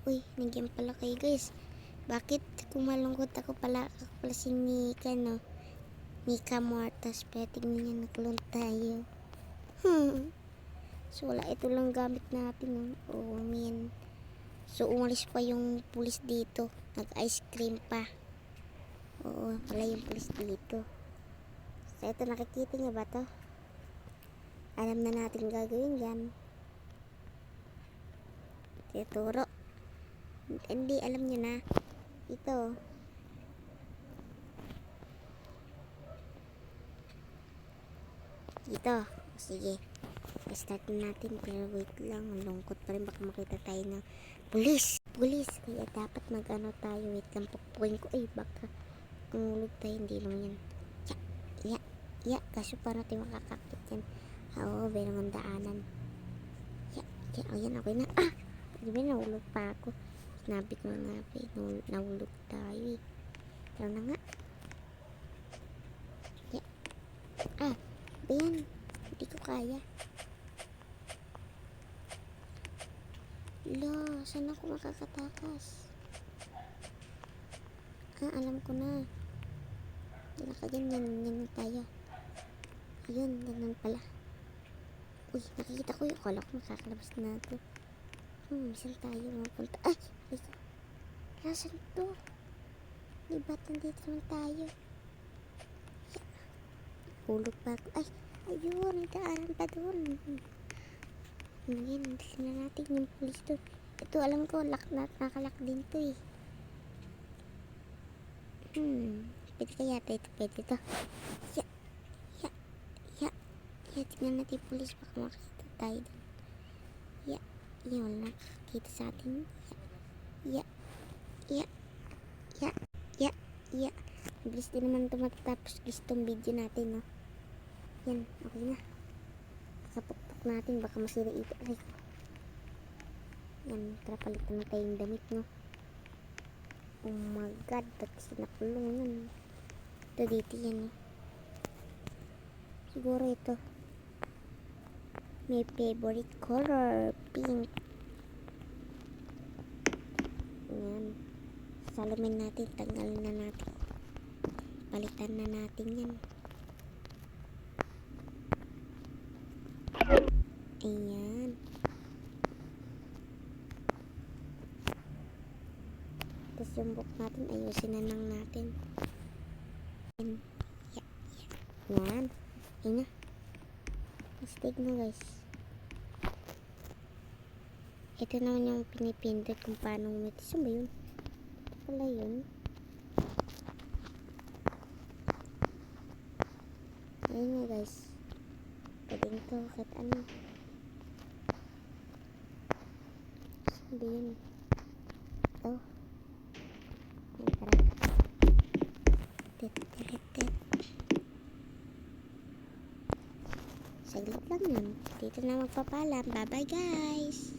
Uy, nandiyan pala kayo guys. Bakit kung malungkot ako pala si Nika, no? Nika Mortas, pero tingnan niya, nakulong tayo. So wala, ito lang gamit natin, no? Oh man. So umalis pa yung pulis dito, nag ice cream pa. Oo, pala yung pulis dito. So ito, nakikita niya ba to? Alam na natin gagawin dyan. Tuturo. Hindi, alam niyo na. Ito. Ito. Sige. Start na natin. Pero wait lang. Malungkot pa rin. Baka makita tayo ng pulis. Pulis. Kaya dapat mag-ano tayo. Wait lang. Pupuin ko. Ay, baka tumulog tayo. Hindi lang yan. Ya. Kaso para tayo makakakit yan. Oo, merong ang daanan. Ya. Ayan, okay na. Ah! Diba, nahulog pa ako. Sinabi ko nga pa, nahulog tayo eh. Pero na nga. Yeah. Ah, bayan. Hindi ko kaya. Lo, saan ako makakatakas? Ah, alam ko na. Wala ka dyan, yan tayo. Ayun, ganun pala. Uy, nakikita ko yung akala ko makakalabas na ito. Saan tayo mapunta? Ay! Nasaan to? Diba, nandito naman tayo. Hulog pa ako. Ay! Ayun! Daanan pa doon. Ngayon, nandito na natin yung pulis doon. Ito, alam ko, nakalak din to eh. Pwede kaya ito? Pwede to. Tignan natin yung pulis. Baka makita tayo doon. Yun, nakakita sa atin. Bilis din naman ito matatapos guys itong video natin, no? Yan, okay na. Kapukpok natin, baka masira ito. Ay. Yan, tara palitan na tayong damit, no? Oh my god, ba't kasi nakulong yun? Ito dito yan, no? Siguro ito. May favorite color, pink. Yan. Salamin natin, tanggalin na natin. Palitan na natin yan. Ayan. Tapos yung buhok natin, ayusin na lang natin. Yan. Ayan na. Mistake na guys. Ito naman yung pinipindot kung paano umitis. Saan ba yun? Ito pala yun. Ayun nga guys. Pwede ito kahit ano. Saan ba yun? Ito. Ayan, tara. Tit. Saglit lang yun. Dito na magpapaalam. Bye bye guys.